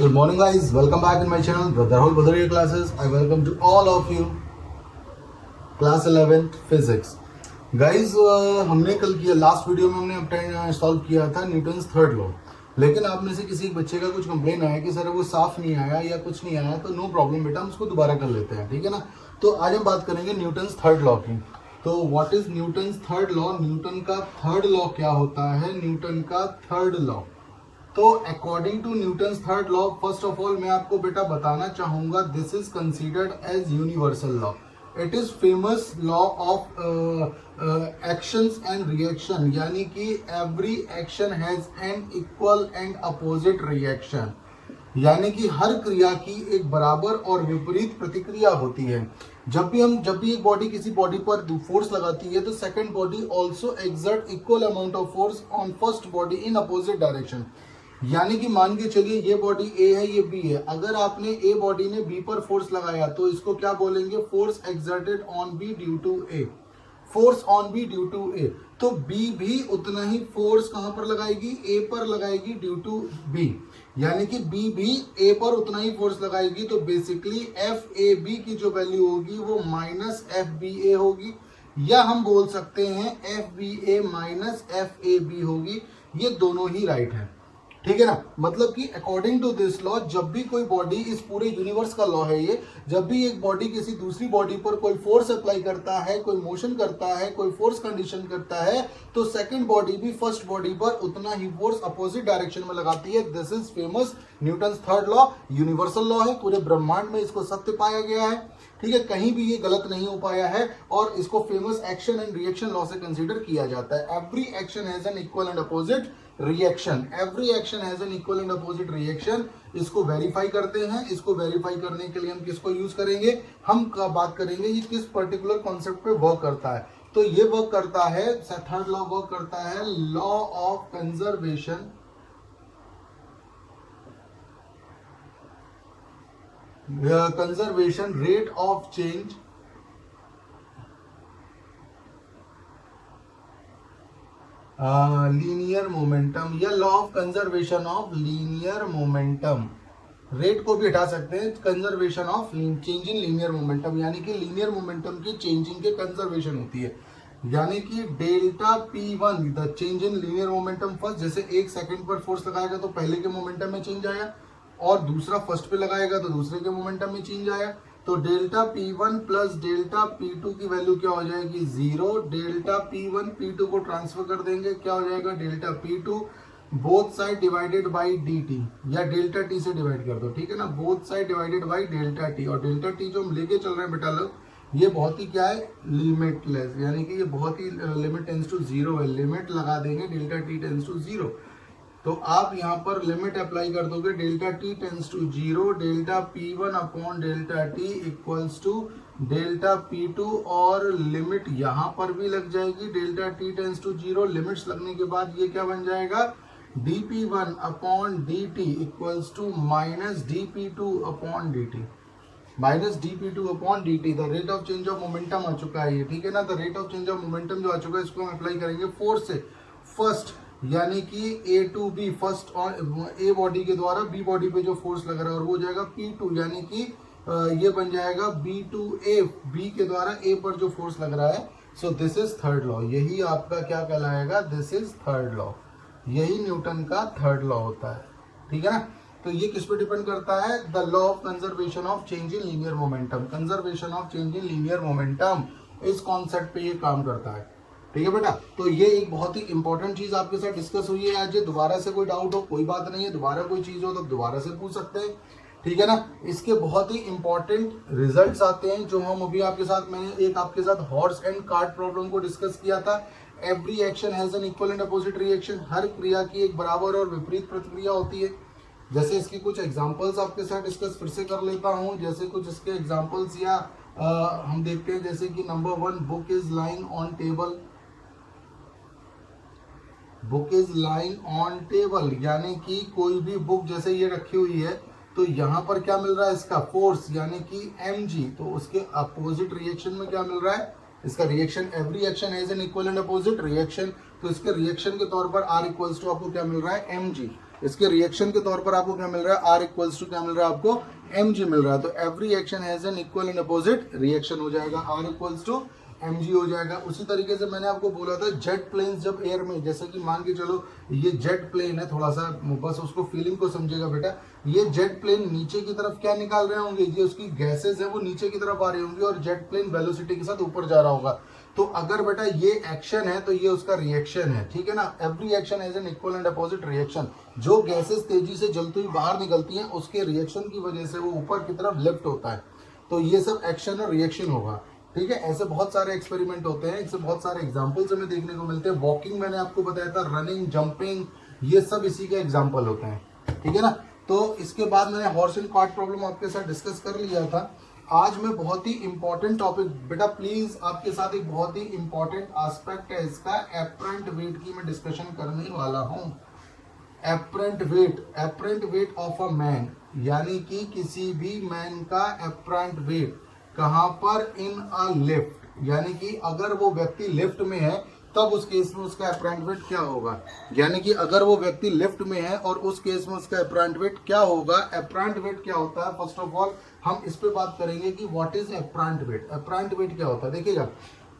Good morning guys, welcome back in my channel Rahul Bhadaria classes. I welcome to all of you class 11th physics. Guys, हमने कल किया last video में हमने solve किया था Newton's third law, लेकिन आप में से किसी एक बच्चे का कुछ कंप्लेन आया कि सर वो साफ नहीं आया या कुछ नहीं आया, तो नो प्रॉब्लम बेटा, हम उसको दोबारा कर लेते हैं, ठीक है ना। तो आज हम बात करेंगे न्यूटन्स थर्ड लॉ की। तो what is Newton's third law? Newton का थर्ड लॉ क्या होता है? न्यूटन का थर्ड लॉ, तो according to Newton's third law, first of all मैं आपको बेटा बताना चाहूंगा, this is considered as universal law. It is famous law of actions and reaction, यानी कि every action has an equal and opposite reaction, यानी कि हर क्रिया की एक बराबर और विपरीत प्रतिक्रिया होती है। जब भी एक बॉडी किसी बॉडी पर फोर्स लगाती है, तो second body also exert equal amount of force on first body in opposite direction. यानी कि मान के चलिए ये बॉडी ए है, ये बी है, अगर आपने ए बॉडी ने बी पर फोर्स लगाया तो इसको क्या बोलेंगे? Force exerted on B due to A, force on B due to A. तो बी भी उतना ही फोर्स कहां पर लगाएगी? ए पर लगाएगी ड्यू टू बी, यानी कि बी भी ए पर उतना ही फोर्स लगाएगी। तो बेसिकली एफ ए बी की जो वैल्यू होगी वो माइनस एफ बी ए होगी, या हम बोल सकते हैं F B A minus F A B होगी। ये दोनों ही राइट है, ठीक है ना। मतलब कि अकॉर्डिंग टू दिस लॉ, जब भी कोई बॉडी, इस पूरे यूनिवर्स का लॉ है ये, जब भी एक बॉडी किसी दूसरी बॉडी पर कोई फोर्स अप्लाई करता है, कोई मोशन करता है, कोई फोर्स कंडीशन करता है, तो सेकंड बॉडी भी फर्स्ट बॉडी पर उतना ही फोर्स अपोजिट डायरेक्शन में लगाती है। This is famous Newton's third law, universal law है, पूरे ब्रह्मांड में इसको सत्य पाया गया है, ठीक है, कहीं भी ये गलत नहीं हो पाया है, और इसको famous action and reaction law से कंसीडर किया जाता है। Every action has an equal and opposite reaction, every action has an equal and opposite reaction. इसको वेरीफाई करते हैं। इसको वेरीफाई करने के लिए हम किसको यूज करेंगे? हम बात करेंगे ये किस पर्टिकुलर कॉन्सेप्ट पे वर्क करता है। तो ये वर्क करता है, थर्ड लॉ वर्क करता है law of conservation, conservation rate of change linear momentum, या law of conservation of linear momentum. Rate को भी हटा सकते हैं, conservation of change in linear momentum, यानी कि लीनियर मोमेंटम की चेंजिंग के कंजर्वेशन होती है। यानी कि delta P1 the change in linear momentum first, जैसे एक सेकंड पर फोर्स लगाएगा तो पहले के मोमेंटम में चेंज आया, और दूसरा फर्स्ट पे लगाएगा तो दूसरे के मोमेंटम में चेंज आया। तो delta P1 plus delta P2 की वैल्यू क्या हो जाएगी? 0। डेल्टा P1 P2 को ट्रांसफर कर देंगे, क्या हो जाएगा? Delta P2 both side divided by dt, या डेल्टा t से डिवाइड कर दो, ठीक है ना, both side divided by delta t। और डेल्टा t जो हम लेके चल रहे हैं बेटा लोग, ये बहुत ही क्या है? लिमिटलेस, यानी कि ये बहुत ही लिमिट टेंस टू 0 है। लिमिट लगा देंगे डेल्टा t टेंस टू 0, तो आप यहाँ पर लिमिट अप्लाई कर दोगे, delta t tends to 0, delta P1 upon delta t equals to delta P2, और लिमिट यहाँ पर भी लग जाएगी, delta t tends to 0। Limits लगने के बाद ये क्या बन जाएगा? dP1 upon dt equals to minus dP2 upon dt, minus dP2 upon dt। The rate of change of momentum आ चुका है ये, ठीक है ना। The rate of change of momentum जो आ चुका है, इसको हम अप्लाई करेंगे फोर्स से फर्स्ट, यानी कि A टू B, फर्स्ट और A बॉडी के द्वारा B बॉडी पे जो फोर्स लग रहा है, और वो हो जाएगा P2, यानी कि ये बन जाएगा B टू A, B के द्वारा A पर जो फोर्स लग रहा है। सो दिस इज थर्ड लॉ, यही आपका क्या कहलाएगा? दिस इज थर्ड लॉ, यही न्यूटन का थर्ड लॉ होता है, ठीक है ना। तो ये किस पे डिपेंड करता है? The law of conservation of change in linear momentum, conservation of change in linear momentum, इस कॉन्सेप्ट पे ये काम करता है, ठीक है बेटा। तो ये एक बहुत ही इंपॉर्टेंट चीज आपके साथ डिस्कस हुई है आज। दोबारा से कोई डाउट हो, कोई बात नहीं है, दोबारा कोई चीज हो तो दोबारा से पूछ सकते हैं, ठीक है ना। इसके बहुत ही इंपॉर्टेंट रिजल्ट्स आते हैं, जो हम अभी आपके साथ, मैंने एक आपके साथ हॉर्स एंड कार्ट प्रॉब्लम को डिस्कस किया था। Every action has an equal and opposite reaction, हर क्रिया की एक बराबर और विपरीत प्रतिक्रिया होती है। जैसे इसके कुछ एग्जाम्पल्स आपके साथ डिस्कस फिर से कर लेता हूँ, जैसे कुछ इसके एग्जाम्पल्स, या हम देखते हैं, जैसे कि number 1, book is lying on table, book is lying on table, यानी कि कोई भी बुक जैसे ये रखी हुई है, तो यहाँ पर क्या मिल रहा है? इसका फोर्स, यानी कि mg। तो उसके अपोजिट रिएक्शन में क्या मिल रहा है? इसका reaction, every action has an equal and opposite reaction, तो इसके रिएक्शन के तौर पर R इक्वल्स टू आपको क्या मिल रहा है? mg। इसके रिएक्शन के तौर पर आपको क्या मिल रहा है, आर इक्वल्स टू क्या मिल रहा है आपको, mg मिल रहा है। तो every action has an equal and opposite reaction हो जाएगा, आर इक्वल्स टू mg हो जाएगा। उसी तरीके से मैंने आपको बोला था जेट प्लेन जब एयर में, जैसे कि मान के चलो ये जेट प्लेन है, थोड़ा सा बस उसको फीलिंग को समझेगा बेटा, ये जेट प्लेन नीचे की तरफ क्या निकाल रहे होंगे, ये उसकी गैसेस है वो नीचे की तरफ आ रही होंगी और जेट प्लेन वेलोसिटी के साथ ऊपर जा रहा होगा। तो अगर बेटा ये एक्शन है तो ये उसका रिएक्शन है, ठीक है ना। Every action has an equal and opposite reaction. जो गैसेस तेजी से जलती हुई बाहर निकलती हैं उसके रिएक्शन की वजह से वो ऊपर की तरफ लिफ्ट होता है। तो ये सब एक्शन और रिएक्शन होगा, ठीक है। ऐसे बहुत सारे एक्सपेरिमेंट होते हैं, इससे बहुत सारे एग्जांपल्स हमें देखने को मिलते हैं। वॉकिंग मैंने आपको बताया था, रनिंग, जंपिंग, ये सब इसी के एग्जांपल होते हैं, ठीक है ना। तो इसके बाद मैंने हॉर्स एंड कार्ट प्रॉब्लम आपके साथ डिस्कस कर लिया था। आज मैं बहुत ही इंपॉर्टेंट टॉपिक बेटा, प्लीज आपके साथ एक बहुत ही इंपॉर्टेंट एस्पेक्ट है इसका, एपरेंट वेट की मैं डिस्कशन करने वाला हूं। Apparent weight of a man, यानी कि किसी भी मैन का एपरेंट वेट कहां पर, इन अ लिफ्ट, यानी कि अगर वो व्यक्ति लिफ्ट में है तब उस केस में उसका एपरेंट वेट क्या होगा। यानी कि अगर वो व्यक्ति लिफ्ट में है और उस केस में उसका एपरेंट वेट क्या होगा। एपरेंट वेट क्या होता है, फर्स्ट ऑफ ऑल हम इस पे बात करेंगे कि what is apparent wait. Apparent wait क्या होता है, देखिएगा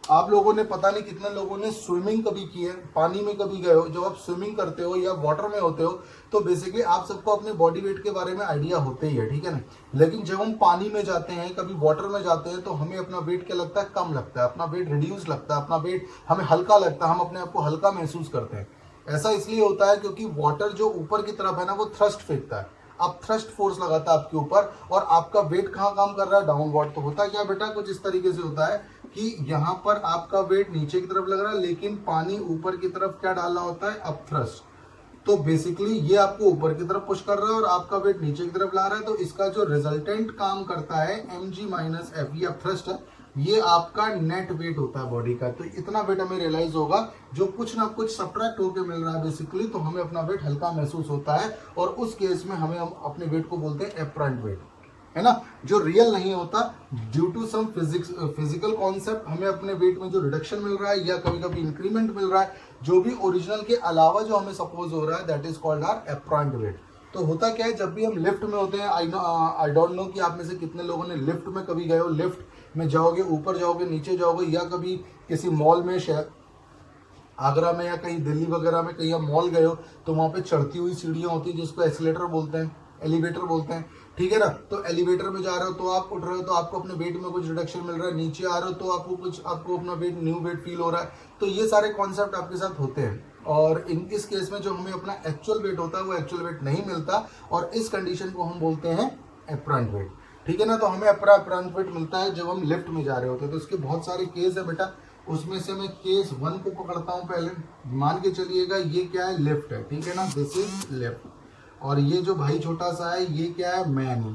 आप लोगों ने, पता नहीं कितने लोगों ने स्विमिंग कभी की है, पानी में कभी गए हो। जब आप स्विमिंग करते हो या वाटर में होते हो तो बेसिकली आप सबको अपने बॉडी वेट के बारे में आइडिया होते ही है, ठीक है ना। लेकिन जब हम पानी में जाते हैं, कभी वाटर में जाते हैं, तो हमें अपना वेट क्या लगता है, कम लगता है, अपना वेट रिड्यूस लगता है, अपना वेट हमें हल्का लगता है, हम अपने आप को हल्का महसूस करते हैं। ऐसा इसलिए होता है क्योंकि वाटर जो ऊपर की तरफ है ना, वो थ्रस्ट फेंकता है, अब थ्रस्ट फोर्स लगाता है आपके ऊपर, और आपका वेट कहाँ काम कर रहा है, डाउनवर्ड। तो होता क्या बेटा, कुछ इस तरीके से होता है कि यहाँ पर आपका वेट नीचे की तरफ लग रहा है, लेकिन पानी ऊपर की तरफ क्या डालना होता है, अप थ्रस्ट। तो बेसिकली ये आपको ऊपर की तरफ पुश कर रहा है और आपका वेट नीचे की तरफ ला रहा है। तो इसका जो रिजल्टेंट काम करता है mg माइनस एफ, ये थ्रस्ट है, ये आपका नेट वेट होता है बॉडी का। तो इतना वेट हमें रियलाइज होगा, जो कुछ ना कुछ सब्ट्रैक्ट होकर मिल रहा है बेसिकली, तो हमें अपना वेट हल्का महसूस होता है, और उस केस में हम अपने वेट को बोलते हैं एपरेंट वेट, है ना, जो रियल नहीं होता। Due to some physical concept हमें अपने वेट में जो रिडक्शन मिल रहा है या कभी कभी इंक्रीमेंट मिल रहा है, जो भी ओरिजिनल के अलावा जो हमें सपोज हो रहा है, that is called our apparent weight. तो होता क्या है, जब भी हम लिफ्ट में होते हैं, आई डोंट नो कि आप में से कितने लोगों ने लिफ्ट में कभी गए हो। लिफ्ट में जाओगे, ऊपर जाओगे, नीचे जाओगे, या कभी किसी मॉल में, शहर आगरा में या कहीं दिल्ली वगैरह में कहीं आप मॉल गए हो, तो वहां पे चढ़ती हुई सीढ़ियां होती हैं जिसको एस्केलेटर बोलते हैं, एलिवेटर बोलते हैं, ठीक है ना। तो एलिवेटर में जा रहे हो तो आप उठ रहे हो तो आपको अपने वेट में कुछ रिडक्शन मिल रहा है, नीचे आ रहे हो तो आपको अपना वेट, न्यू वेट फील हो रहा है। तो ये सारे कॉन्सेप्ट आपके साथ होते हैं, और इस केस में जो हमें अपना एक्चुअल वेट होता है वो एक्चुअल वेट नहीं मिलता, और इस कंडीशन को हम बोलते हैं एपरेंट वेट, ठीक है ना। तो हमें अपना एपरेंट वेट मिलता है जब हम लिफ्ट में जा रहे होते हैं। तो इसके बहुत सारे केस है बेटा, उसमें से मैं केस 1 को पकड़ता हूं पहले। मान के चलिएगा ये क्या है, लिफ्ट है, ठीक है ना, दिस इज लिफ्ट, और ये जो भाई छोटा सा है ये क्या है, मैन है।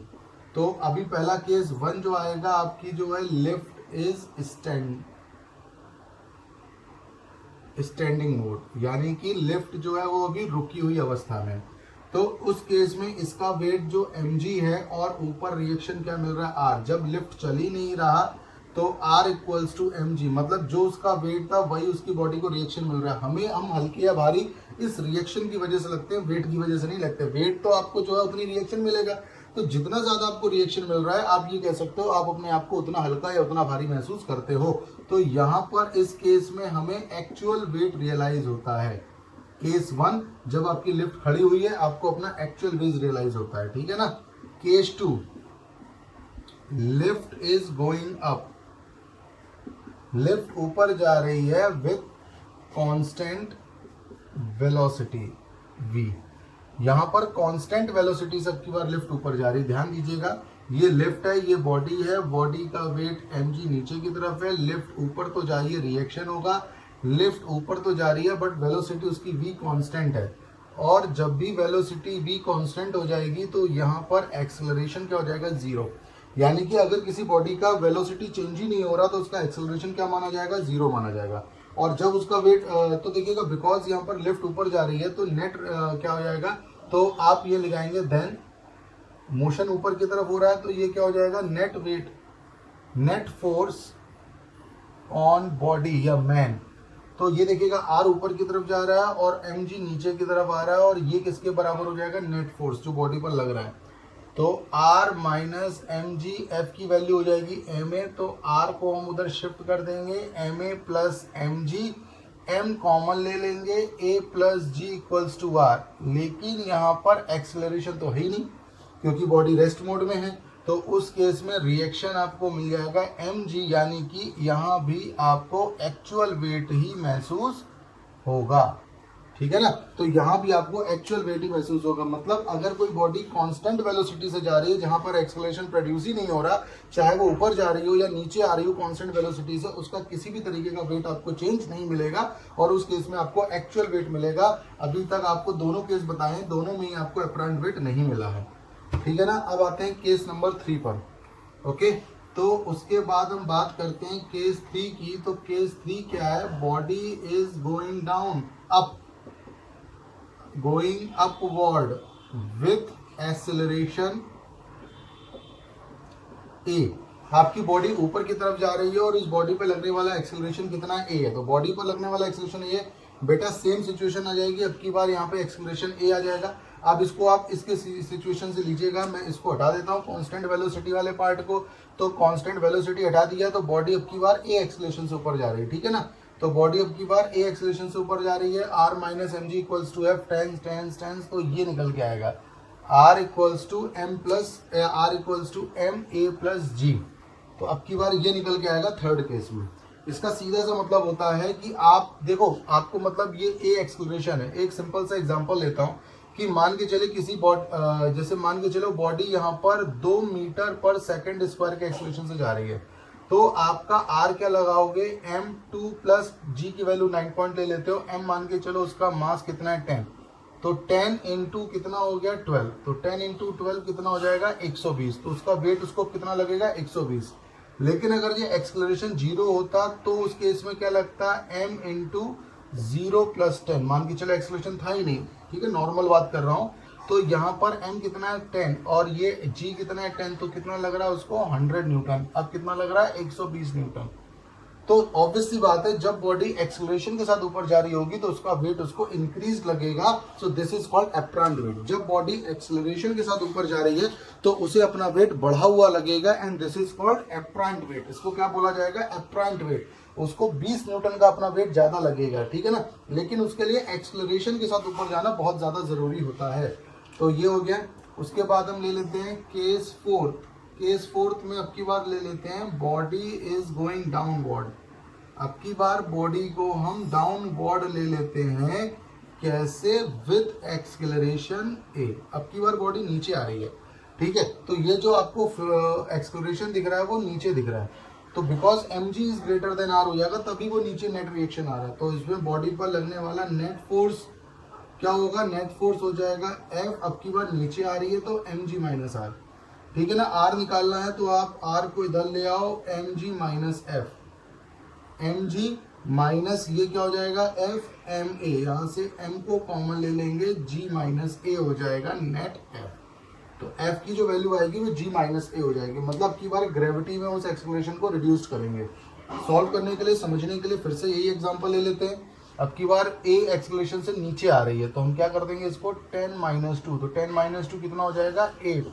तो अभी पहला केस 1 जो आएगा आपकी जो है, लिफ्ट इज स्टैंडिंग मोड, यानी कि लिफ्ट जो है वो अभी रुकी हुई अवस्था में। तो उस केस में इसका वेट जो mg है और ऊपर रिएक्शन क्या मिल रहा है, r। जब लिफ्ट चल ही नहीं रहा तो r इक्वल्स टू mg, मतलब जो उसका वेट था वही उसकी बॉडी को रिएक्शन मिल रहा है। हम हल्के या भारी इस रिएक्शन की वजह से लगते हैं, वेट की वजह से नहीं लगते। वेट तो आपको जो है उतनी रिएक्शन मिलेगा, तो जितना ज्यादा आपको रिएक्शन मिल रहा है, आप ये कह सकते हो आप अपने आप को उतना हल्का या उतना भारी महसूस करते हो। तो यहाँ पर इस केस में हमें एक्चुअल वेट रियलाइज होता है। केस 1 जब आपकी लिफ्ट खड़ी हुई है, आपको अपना एक्चुअल वेट रियलाइज होता है, ठीक है ना। Case 2, lift is going up, lift ऊपर जा रही है विथ कांस्टेंट वेलोसिटी v। यहां पर कांस्टेंट वेलोसिटी से अब की बार लिफ्ट ऊपर जा रही है, ध्यान दीजिएगा। ये लिफ्ट है, ये बॉडी है, बॉडी का वेट mg नीचे की तरफ है, लिफ्ट ऊपर तो जा रही है, रिएक्शन होगा, लिफ्ट ऊपर तो जा रही है, बट वेलोसिटी उसकी v कांस्टेंट है। और जब भी वेलोसिटी v कांस्टेंट हो जाएगी तो यहाँ पर एक्सेलरेशन क्या हो जाएगा, 0। यानी कि अगर किसी बॉडी का वेलोसिटी चेंज ही नहीं हो रहा तो उसका एक्सेलरेशन क्या माना जाएगा, 0 माना जाएगा। और जब उसका वेट, तो देखिएगा बिकॉज यहाँ पर लिफ्ट ऊपर जा रही है तो नेट क्या हो जाएगा, तो आप ये लगाएंगे, देन मोशन ऊपर की तरफ हो रहा है तो ये क्या हो जाएगा, net weight, net force on body या मैन तो ये देखिएगा आर ऊपर की तरफ जा रहा है और एम जी नीचे की तरफ आ रहा है, और ये किसके बराबर हो जाएगा, नेट फोर्स जो बॉडी पर लग रहा है। तो R minus M G, F की वैल्यू हो जाएगी एम ए, तो आर को हम उधर शिफ्ट कर देंगे, M A plus M G, M common ले लेंगे, A plus G equals to R. लेकिन यहाँ पर एक्सेलरेशन तो है ही नहीं क्योंकि बॉडी रेस्ट मोड में है, तो उस केस में रिएक्शन आपको मिल जाएगा एम जी, यानी कि यहाँ भी आपको एक्चुअल वेट ही महसूस होगा। ठीक है ना, तो यहाँ भी आपको एक्चुअल वेट ही महसूस होगा। मतलब अगर कोई बॉडी कांस्टेंट वेलोसिटी से जा रही है जहां पर एक्सेलरेशन प्रोड्यूस ही नहीं हो रहा, चाहे वो ऊपर जा रही हो या नीचे आ रही हो कांस्टेंट वेलोसिटी से, उसका किसी भी तरीके का वेट आपको चेंज नहीं मिलेगा, और उस केस में आपको एक्चुअल वेट मिलेगा। अभी तक आपको दोनों केस बताए, दोनों में ही आपको अपरेंट वेट नहीं मिला है। ठीक है ना, अब आते हैं केस नंबर 3 पर। ओके, तो उसके बाद हम बात करते हैं केस 3 की। तो केस 3 क्या है, body is going down, up, going upward with acceleration A. आपकी बॉडी ऊपर की तरफ जा रही है और इस बॉडी पे लगने वाला एक्सेलरेशन कितना है, ए है। तो बॉडी पर लगने वाला एक्सेलरेशन ए है। बेटा सेम सिचुएशन आ जाएगी, अब की बार यहाँ पे एक्सेलरेशन ए आ जाएगा। अब इसको आप इसके सिचुएशन से लीजिएगा, मैं इसको हटा देता हूँ कांस्टेंट वेलोसिटी वाले पार्ट को। तो कांस्टेंट वेलोसिटी हटा दिया तो बॉडी अब की बार ए एक्सेलरेशन से ऊपर जा रही है। ठीक है ना, तो बॉडी अब की बार ए एक्सेलरेशन से ऊपर जा रही है। R minus M G equals to F tense tense tense, तो ये निकल के आएगा R equals to M A plus G. तो अब की बार ये निकल के आएगा थर्ड केस में। इसका सीधा सा मतलब होता है कि आप देखो, आपको मतलब ये ए एक्सेलरेशन है। एक सिंपल सा एग्जांपल लेता हूँ कि मान के चले किसी जैसे मान के चलो बॉडी यहाँ पर 2 मीटर पर सेकंड स्क्वायर के एक्सेलरेशन से जा रही है, तो आपका आर क्या लगाओगे, m2 प्लस जी की वैल्यू 9 पॉइंट ले लेते हो। m मान के चलो उसका मास कितना है 10, तो 10 इंटू कितना हो गया 12, तो 10 इंटू 12 कितना हो जाएगा 120, तो उसका वेट उसको कितना लगेगा 120। लेकिन अगर ये एक्सेलरेशन 0 होता तो उस केस में क्या लगता, m इंटू 0 प्लस 10, मान के चलो एक्सेलरेशन था ही नहीं, ठीक है, नॉर्मल बात कर रहा हूँ। तो यहाँ पर m कितना है 10 और ये g कितना है 10, तो कितना लग रहा है उसको 100 न्यूटन। अब कितना लग रहा है 120 न्यूटन। तो ऑब्वियस सी बात है, जब बॉडी एक्सेलरेशन के साथ ऊपर जा रही होगी तो उसका वेट उसको इंक्रीज लगेगा। So this is called apparent weight. जब बॉडी एक्सेलरेशन के साथ ऊपर जा रही है तो उसे अपना वेट बढ़ा हुआ लगेगा, and this is called apparent weight. इसको क्या बोला जाएगा, एप्रेंट वेट। उसको 20 न्यूटन का अपना वेट ज्यादा लगेगा, ठीक है ना, लेकिन उसके लिए एक्सेलरेशन के साथ ऊपर जाना बहुत ज्यादा जरूरी होता है। तो ये हो गया। उसके बाद हम ले लेते हैं केस 4। केस 4 में अब की बार ले लेते हैं बॉडी इज गोइंग डाउनवर्ड। अब की बार बॉडी को हम डाउनवर्ड ले लेते हैं, कैसे, विथ एक्सेलरेशन ए। अब की बार बॉडी नीचे आ रही है, ठीक है, तो ये जो आपको एक्सेलरेशन दिख रहा है वो नीचे दिख रहा है। तो because M G is greater than R हो जाएगा, तभी वो नीचे नेट रिएक्शन आ रहा है। तो इसमें बॉडी पर लगने वाला नेट फोर्स क्या होगा, नेट फोर्स हो जाएगा एफ। अब की बार नीचे आ रही है तो एम जी माइनस आर, ठीक है ना। आर निकालना है तो आप आर को इधर ले आओ, M G minus F, M G minus ये क्या हो जाएगा एफ एम ए, यहाँ से एम को कॉमन ले लेंगे, जी माइनस ए हो जाएगा नेट एफ। तो एफ की जो वैल्यू आएगी वो जी माइनस ए हो जाएगी। मतलब की बार ग्रेविटी में उस एक्सेलरेशन को रिड्यूस करेंगे। सॉल्व करने के लिए, समझने के लिए फिर से यही एग्जांपल ले लेते हैं। अब की बार ए एक्सेलरेशन से नीचे आ रही है तो हम क्या कर देंगे इसको 10 माइनस 2, तो 10 माइनस 2 कितना हो जाएगा 8,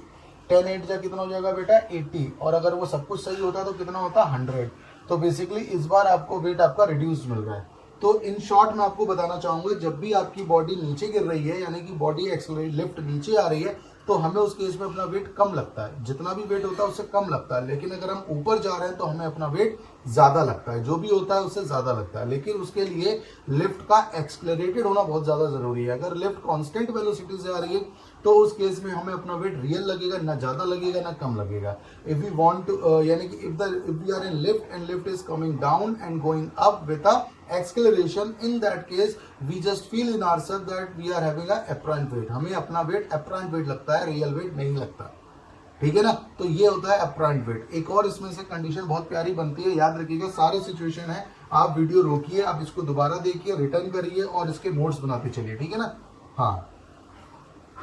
10 8 जा कितना हो जाएगा बेटा 80, और अगर वो सब कुछ सही होता तो कितना होता 100। तो बेसिकली इस बार आपको वेट आपका रिड्यूस मिल रहा है। तो इन शॉर्ट मैं आपको बताना चाहूंगा, जब भी आपकी बॉडी नीचे गिर रही है, यानी कि बॉडी एक्सेलरेट लिफ्ट नीचे आ रही है, तो हमें उस केस में अपना वेट कम लगता है। जितना भी वेट होता है उससे कम लगता है। लेकिन अगर हम ऊपर जा रहे हैं तो हमें अपना वेट ज्यादा लगता है, जो भी होता है उससे ज्यादा लगता है। लेकिन उसके लिए लिफ्ट का एक्सेलरेटेड होना बहुत ज्यादा जरूरी है। अगर लिफ्ट कांस्टेंट वेलोसिटी से आ रही है तो उस केस में हमें अपना वेट रियल लगेगा, ना ज्यादा लगेगा ना कम लगेगा। इफ वी वांट टू, यानी कि if we are in lift and lift is coming down and going up with a acceleration, in that case we just feel in ourselves that we are having a apparent weight। हमें अपना wait apparent weight लगता है, real wait नहीं लगता, ठीक है ना। तो ये होता है apparent weight। एक और इसमें से कंडीशन बहुत प्यारी बनती है, याद रखिएगा, सारे सिचुएशन है, आप वीडियो रोकिए, आप इसको दोबारा देखिए, रिटर्न करिए और इसके नोट्स बनाते चलिए, ठीक है ना। हाँ,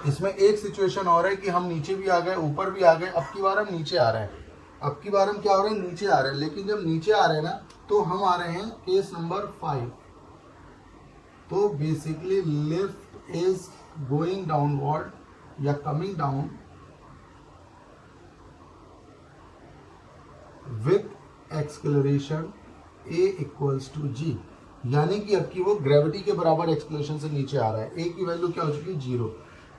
इसमें एक सिचुएशन और है कि हम नीचे भी आ गए, ऊपर भी आ गए, अब की बार हम नीचे आ रहे हैं। अब की बार हम क्या हो रहे हैं, नीचे आ रहे हैं। लेकिन जब नीचे आ रहे हैं ना, तो हम आ रहे हैं केस नंबर 5। तो basically lift is going downward या coming down with acceleration a equals to g, यानी कि अब की वो ग्रेविटी के बराबर एक्सेलरेशन से नीचे आ रहा है। a की वैल्यू क्या हो चुकी है 0।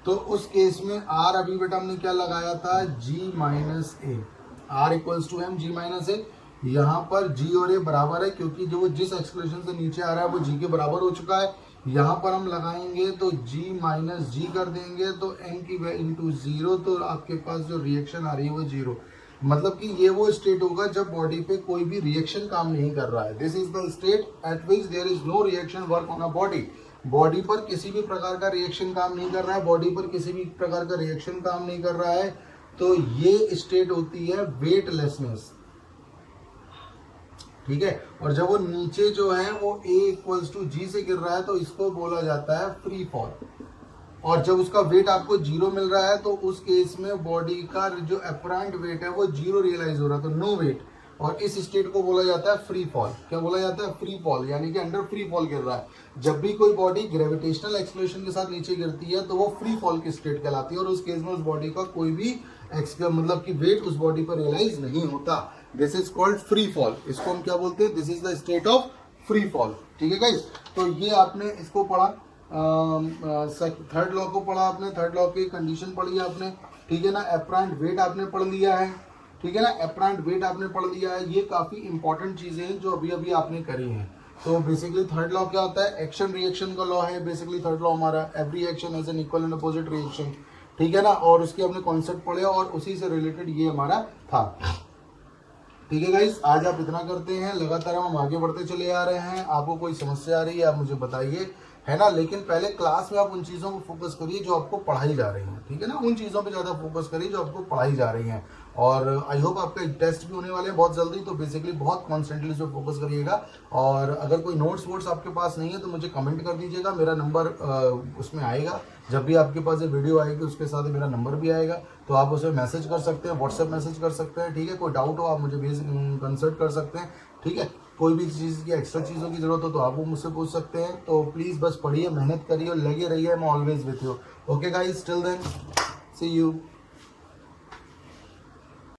तो उस केस में r अभी बेटा हमने क्या लगाया था g minus A, r equals to M G minus A. यहाँ पर g और a बराबर है क्योंकि जो वो जिस एक्सेलरेशन से नीचे आ रहा है वो g के बराबर हो चुका है। यहाँ पर हम लगाएंगे तो g माइनस जी कर देंगे तो m की इंटू 0, तो आपके पास जो रिएक्शन आ रही है वो 0। मतलब कि ये वो स्टेट होगा जब बॉडी पे कोई भी रिएक्शन काम नहीं कर रहा है। This is the state at which there is no reaction work on a body. Body पर किसी भी प्रकार का रिएक्शन काम नहीं कर रहा है, बॉडी पर किसी भी प्रकार का रिएक्शन काम नहीं कर रहा है, तो ये स्टेट होती है वेटलेसनेस। ठीक है, और जब वो नीचे जो है वो a इक्वल्स टू जी से गिर रहा है तो इसको बोला जाता है फ्री फॉल। और जब उसका वेट आपको 0 मिल रहा है तो उस केस में बॉडी का जो अपरेंट वेट है वो 0 रियलाइज हो रहा है, तो नो वेट, और इस स्टेट को बोला जाता है फ्री फॉल। क्या बोला जाता है? फ्री फॉल, यानी कि अंडर फ्री फॉल गिर रहा है। जब भी कोई बॉडी ग्रेविटेशनल एक्सेलरेशन के साथ नीचे गिरती है तो वो फ्री फॉल की स्टेट कहलाती है, और उस केस में उस बॉडी का कोई भी मतलब कि वेट उस बॉडी पर रियलाइज नहीं होता। This is called free fall. इसको हम क्या बोलते हैं? This is the state of free fall. ठीक है गाइस, तो ये आपने इसको पढ़ा, थर्ड लॉ को पढ़ा आपने, थर्ड लॉ की कंडीशन पढ़ी है आपने। ठीक है ना, अपरेंट वेट आपने पढ़ लिया है। ठीक है ना, अपरेंट वेट आपने पढ़ लिया है। ये काफी इंपॉर्टेंट चीजें हैं जो अभी अभी आपने करी हैं। तो बेसिकली थर्ड लॉ क्या होता है? एक्शन रिएक्शन का लॉ है बेसिकली थर्ड लॉ हमारा, every action has an equal and opposite reaction. ठीक है ना, और उसके हमने कॉन्सेप्ट पढ़े और उसी से रिलेटेड ये हमारा था। ठीक है गाइस, आज आप इतना करते हैं, लगातार हम आगे बढ़ते चले आ रहे हैं। आपको कोई समस्या आ रही है आप मुझे बताइए, है ना। लेकिन पहले क्लास में आप उन चीज़ों को फोकस करिए जो आपको पढ़ाई जा रही हैं। ठीक है ना, उन चीज़ों पे ज़्यादा फोकस करिए जो आपको पढ़ाई जा रही हैं। और आई होप आपका टेस्ट भी होने वाले हैं बहुत जल्दी, तो बेसिकली बहुत कॉन्सेंट्रेटली इस पर फोकस करिएगा। और अगर कोई नोट्स वोट्स आपके पास नहीं है तो मुझे कमेंट कर दीजिएगा, मेरा नंबर उसमें आएगा। जब भी आपके पास ये वीडियो आएगी उसके साथ मेरा नंबर भी आएगा, तो आप उसे मैसेज कर सकते हैं, व्हाट्सएप मैसेज कर सकते हैं। ठीक है, कोई डाउट हो आप मुझे कंसल्ट कर सकते हैं। ठीक है, कोई भी चीज़ की एक्स्ट्रा चीज़ों की जरूरत हो तो आप वो मुझसे पूछ सकते हैं। तो प्लीज़ बस पढ़िए, मेहनत करिए और लगे रहिए। I am always with you. Okay guys, till then see you.